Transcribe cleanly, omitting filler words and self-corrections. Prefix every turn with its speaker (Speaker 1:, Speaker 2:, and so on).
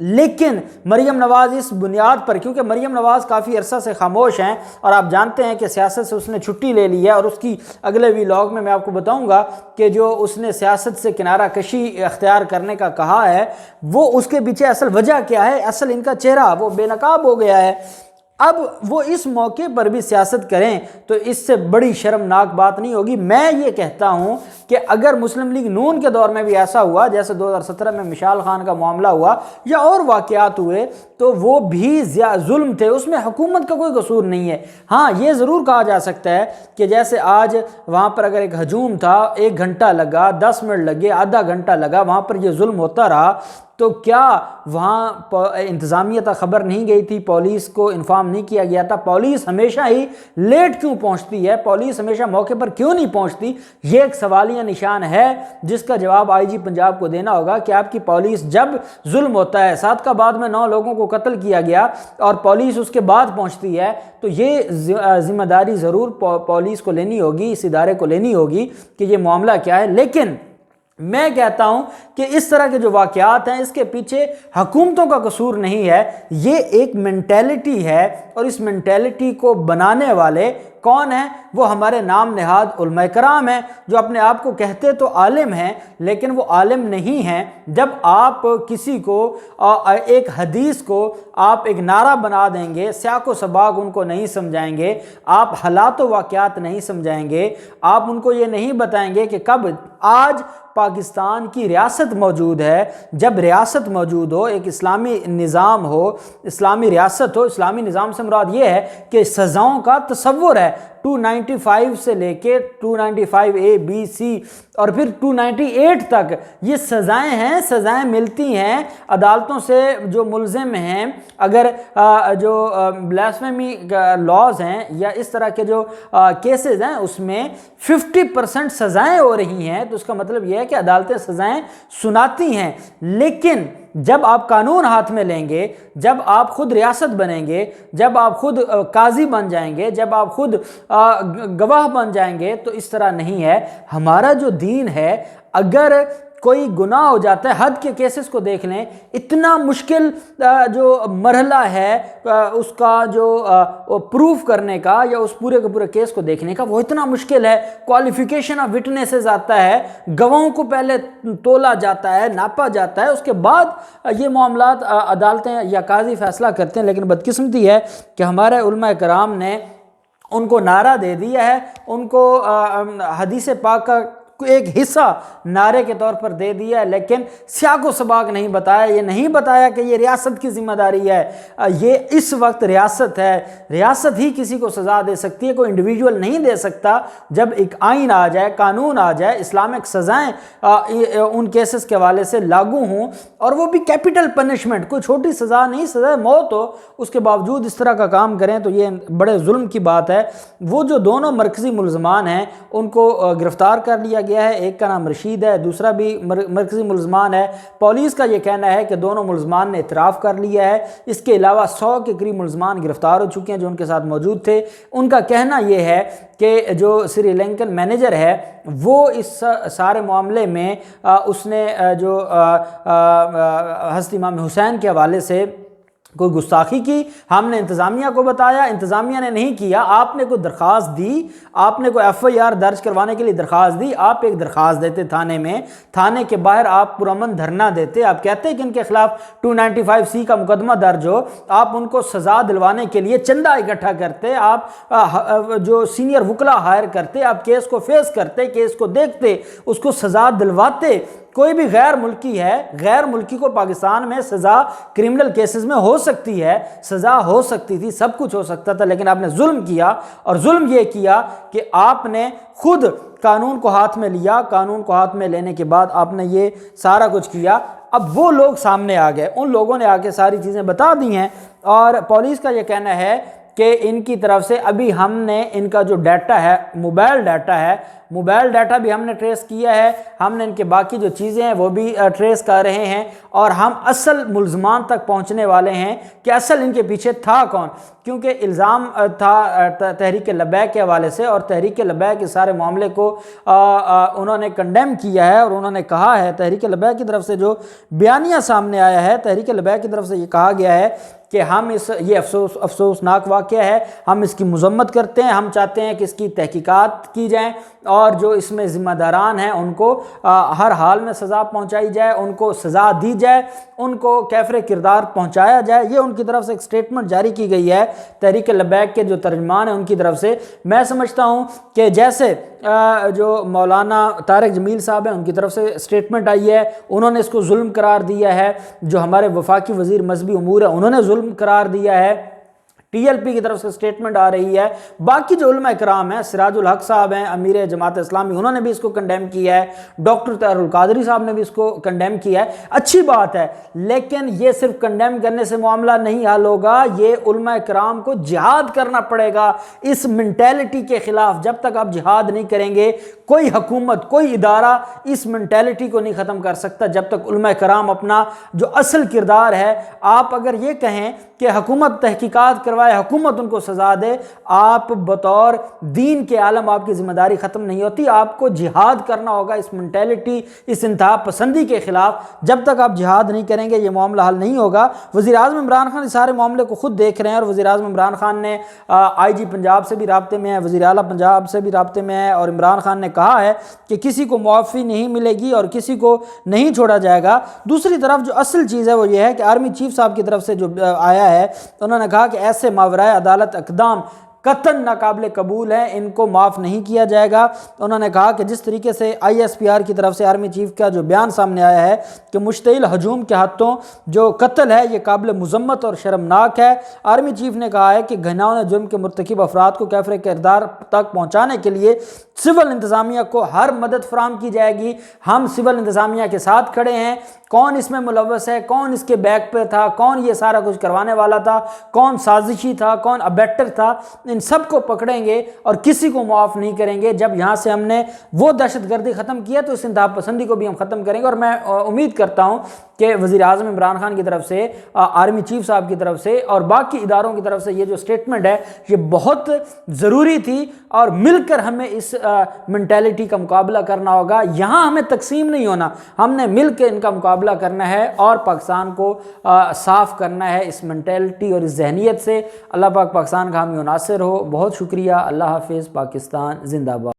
Speaker 1: لیکن مریم نواز اس بنیاد پر، کیونکہ مریم نواز کافی عرصہ سے خاموش ہیں اور آپ جانتے ہیں کہ سیاست سے اس نے چھٹی لے لی ہے، اور اس کی اگلے ویلاگ میں آپ کو بتاؤں گا کہ جو اس نے سیاست سے کنارہ کشی اختیار کرنے کا کہا ہے وہ اس کے پیچھے اصل وجہ کیا ہے، اصل ان کا چہرہ وہ بے نقاب ہو گیا ہے۔ اب وہ اس موقع پر بھی سیاست کریں تو اس سے بڑی شرمناک بات نہیں ہوگی۔ میں یہ کہتا ہوں کہ اگر مسلم لیگ نون کے دور میں بھی ایسا ہوا جیسے 2017 میں مشال خان کا معاملہ ہوا یا اور واقعات ہوئے تو وہ بھی ظلم تھے، اس میں حکومت کا کوئی قصور نہیں ہے۔ ہاں یہ ضرور کہا جا سکتا ہے کہ جیسے آج وہاں پر اگر ایک ہجوم تھا، 1 گھنٹہ لگا، 10 منٹ لگے، آدھا گھنٹہ لگا، وہاں پر یہ ظلم ہوتا رہا، تو کیا وہاں انتظامیہ تک خبر نہیں گئی تھی؟ پولیس کو انفارم نہیں کیا گیا تھا؟ پولیس ہمیشہ ہی لیٹ کیوں پہنچتی ہے؟ پولیس ہمیشہ موقع پر کیوں نہیں پہنچتی؟ یہ ایک سوالیہ نشان ہے جس کا جواب آئی جی پنجاب کو دینا ہوگا کہ آپ کی پولیس جب ظلم ہوتا ہے، صادقآباد میں 9 لوگوں کو قتل کیا گیا اور پولیس اس کے بعد پہنچتی ہے، تو یہ ذمہ داری ضرور پولیس کو لینی ہوگی، اس ادارے کو لینی ہوگی کہ یہ معاملہ کیا ہے۔ لیکن میں کہتا ہوں کہ اس طرح کے جو واقعات ہیں اس کے پیچھے حکومتوں کا قصور نہیں ہے، یہ ایک مینٹیلٹی ہے، اور اس مینٹیلٹی کو بنانے والے کون ہیں؟ وہ ہمارے نام نہاد علماء کرام ہیں، جو اپنے آپ کو کہتے تو عالم ہیں لیکن وہ عالم نہیں ہیں۔ جب آپ کسی کو ایک حدیث کو آپ ایک نعرہ بنا دیں گے، سیاق و سباق ان کو نہیں سمجھائیں گے، آپ حالات و واقعات نہیں سمجھائیں گے، آپ ان کو یہ نہیں بتائیں گے کہ کب آج پاکستان کی ریاست موجود ہے، جب ریاست موجود ہو، ایک اسلامی نظام ہو، اسلامی ریاست ہو۔ اسلامی نظام سے مراد یہ ہے کہ سزاؤں کا تصور ہے، 295 سے لے کے 295A B C اور پھر 298 تک یہ سزائیں ہیں، سزائیں ملتی ہیں عدالتوں سے۔ جو ملزم ہیں، اگر جو بلاسفیمی لاز ہیں یا اس طرح کے جو کیسز ہیں اس میں 50% سزائیں ہو رہی ہیں، تو اس کا مطلب یہ ہے کہ عدالتیں سزائیں سناتی ہیں۔ لیکن جب آپ قانون ہاتھ میں لیں گے، جب آپ خود ریاست بنیں گے، جب آپ خود قاضی بن جائیں گے، جب آپ خود گواہ بن جائیں گے، تو اس طرح نہیں ہے۔ ہمارا جو دین ہے، اگر کوئی گناہ ہو جاتا ہے، حد کے کیسز کو دیکھ لیں، اتنا مشکل جو مرحلہ ہے اس کا جو پروف کرنے کا یا اس پورے کے پورے کیس کو دیکھنے کا، وہ اتنا مشکل ہے۔ کوالیفیکیشن آف وٹنسز آتا ہے، گواہوں کو پہلے تولا جاتا ہے، ناپا جاتا ہے، اس کے بعد یہ معاملات عدالتیں یا قاضی فیصلہ کرتے ہیں۔ لیکن بدقسمتی ہے کہ ہمارے علماء کرام نے ان کو نعرہ دے دیا ہے، ان کو حدیث پاک کا ایک حصہ نعرے کے طور پر دے دیا ہے، لیکن سیاق و سباق نہیں بتایا۔ یہ نہیں بتایا کہ یہ ریاست کی ذمہ داری ہے، یہ اس وقت ریاست ہے، ریاست ہی کسی کو سزا دے سکتی ہے، کوئی انڈیویجول نہیں دے سکتا۔ جب ایک آئین آ جائے، قانون آ جائے، اسلامک سزائیں ان کیسز کے حوالے سے لاگو ہوں، اور وہ بھی کیپٹل پنشمنٹ، کوئی چھوٹی سزا نہیں، سزا موت ہو، اس کے باوجود اس طرح کا کام کریں تو یہ بڑے ظلم کی بات ہے۔ وہ جو دونوں مرکزی ملزمان ہیں ان کو گرفتار کر لیا گیا ہے، ایک کا نام رشید ہے، دوسرا بھی مرکزی ملزمان ہے۔ پولیس کا یہ کہنا ہے کہ دونوں ملزمان نے اعتراف کر لیا ہے۔ اس کے علاوہ 100 کے قریب ملزمان گرفتار ہو چکے ہیں جو ان کے ساتھ موجود تھے۔ ان کا کہنا یہ ہے کہ جو سری لنکن مینیجر ہے وہ اس سارے معاملے میں اس نے جو حضرت امام حسین کے حوالے سے کوئی گستاخی کی، ہم نے انتظامیہ کو بتایا، انتظامیہ نے نہیں کیا۔ آپ نے کوئی درخواست دی، آپ نے کوئی FIR درج کروانے کے لیے درخواست دی، آپ ایک درخواست دیتے تھانے میں، تھانے کے باہر آپ پرامن دھرنا دیتے، آپ کہتے کہ ان کے خلاف 295C کا مقدمہ درج ہو، آپ ان کو سزا دلوانے کے لیے چندہ اکٹھا کرتے، آپ جو سینئر وکلا ہائر کرتے، آپ کیس کو فیس کرتے، کیس کو دیکھتے، اس کو سزا دلواتے۔ کوئی بھی غیر ملکی ہے، غیر ملکی کو پاکستان میں سزا کرمنل کیسز میں ہو سکتی ہے، سزا ہو سکتی تھی، سب کچھ ہو سکتا تھا، لیکن آپ نے ظلم کیا، اور ظلم یہ کیا کہ آپ نے خود قانون کو ہاتھ میں لیا، قانون کو ہاتھ میں لینے کے بعد آپ نے یہ سارا کچھ کیا۔ اب وہ لوگ سامنے آ گئے، ان لوگوں نے آ کے ساری چیزیں بتا دی ہیں، اور پولیس کا یہ کہنا ہے کہ ان کی طرف سے ابھی ہم نے ان کا جو ڈیٹا ہے، موبائل ڈیٹا ہے، موبائل ڈیٹا بھی ہم نے ٹریس کیا ہے، ہم نے ان کے باقی جو چیزیں ہیں وہ بھی ٹریس کر رہے ہیں، اور ہم اصل ملزمان تک پہنچنے والے ہیں کہ اصل ان کے پیچھے تھا کون، کیونکہ الزام تھا تحریک لبیک کے حوالے سے، اور تحریک لبیک کے سارے معاملے کو انہوں نے کنڈیم کیا ہے، اور انہوں نے کہا ہے، تحریک لبیک کی طرف سے جو بیانیہ سامنے آیا ہے، تحریک لبیک کی طرف سے یہ کہا گیا ہے کہ ہم یہ افسوسناک واقعہ ہے، ہم اس کی مذمت کرتے ہیں، ہم چاہتے ہیں کہ اس کی تحقیقات کی جائیں اور جو اس میں ذمہ داران ہیں ان کو ہر حال میں سزا پہنچائی جائے، ان کو سزا دی جائے، ان کو کیفر کردار پہنچایا جائے۔ یہ ان کی طرف سے ایک سٹیٹمنٹ جاری کی گئی ہے تحریک لبیک کے جو ترجمان ہیں ان کی طرف سے۔ میں سمجھتا ہوں کہ جیسے جو مولانا طارق جمیل صاحب ہیں ان کی طرف سے سٹیٹمنٹ آئی ہے، انہوں نے اس کو ظلم قرار دیا ہے، جو ہمارے وفاقی وزیر مذہبی امور ہیں انہوں نے ظلم قرار دیا ہے، ٹی ایل پی کی طرف سے سٹیٹمنٹ آ رہی ہے، باقی جو علماء کرام ہیں، سراج الحق صاحب ہیں امیر جماعت اسلامی، انہوں نے بھی اس کو کنڈیم کیا ہے، ڈاکٹر طاہر القادری صاحب نے بھی اس کو کنڈیم کیا ہے۔ اچھی بات ہے، لیکن یہ صرف کنڈیم کرنے سے معاملہ نہیں حل ہوگا، یہ علماء کرام کو جہاد کرنا پڑے گا اس منٹیلٹی کے خلاف۔ جب تک آپ جہاد نہیں کریں گے، کوئی حکومت، کوئی ادارہ اس منٹیلٹی کو نہیں ختم کر سکتا جب تک علماء کرام اپنا جو اصل کردار ہے، آپ اگر یہ کہیں کہ حکومت تحقیقات کروائے، حکومت ان کو سزا دے، آپ بطور دین کے عالم آپ کی ذمہ داری ختم نہیں ہوتی، آپ کو جہاد کرنا ہوگا اس منٹیلٹی، اس انتہا پسندی کے خلاف۔ جب تک آپ جہاد نہیں کریں گے یہ معاملہ حل نہیں ہوگا۔ وزیر اعظم عمران خان اس سارے معاملے کو خود دیکھ رہے ہیں، اور وزیر اعظم عمران خان نے آئی جی پنجاب سے بھی رابطے میں ہے، وزیر اعلیٰ پنجاب سے بھی رابطے میں ہے، اور عمران خان نے کہا ہے کہ کسی کو معافی نہیں ملے گی اور کسی کو نہیں چھوڑا جائے گا۔ دوسری طرف جو اصل چیز ہے وہ یہ ہے کہ آرمی چیف صاحب کی طرف سے جو آیا ہے، انہوں نے کہا کہ ایسے ماورائے عدالت اقدام قطعاً ناقابل قبول ہیں، ان کو معاف نہیں کیا جائے گا۔ انہوں نے کہا کہ جس طریقے سے آئی ایس پی آر کی طرف سے آرمی چیف کا جو بیان سامنے آیا ہے کہ مشتعل ہجوم کے ہاتھوں جو قتل ہے یہ قابل مذمت اور شرمناک ہے۔ آرمی چیف نے کہا ہے کہ گھناؤنے جرم کے مرتکب افراد کو کیفر کردار تک پہنچانے کے لیے سول انتظامیہ کو ہر مدد فراہم کی جائے گی۔ ہم سول انتظامیہ کے ساتھ کھڑے ہیں، کون اس میں ملوث ہے، کون اس کے بیک پہ تھا، کون یہ سارا کچھ کروانے والا تھا، کون سازشی تھا، کون ابیٹر تھا، ان سب کو پکڑیں گے اور کسی کو معاف نہیں کریں گے۔ جب یہاں سے ہم نے وہ دہشت گردی ختم کیا تو اس انتہا پسندی کو بھی ہم ختم کریں گے۔ اور میں امید کرتا ہوں کہ وزیر اعظم عمران خان کی طرف سے، آرمی چیف صاحب کی طرف سے اور باقی اداروں کی طرف سے یہ جو سٹیٹمنٹ ہے یہ بہت ضروری تھی، اور مل کر ہمیں اس منٹیلٹی کا مقابلہ کرنا ہوگا۔ یہاں ہمیں تقسیم نہیں ہونا، ہم نے مل کے ان کا مقابلہ کرنا ہے اور پاکستان کو صاف کرنا ہے اس منٹیلٹی اور اس ذہنیت سے۔ اللہ پاک پاکستان کا حامی و ناصر ہو۔ بہت شکریہ، اللہ حافظ، پاکستان زندہ باد۔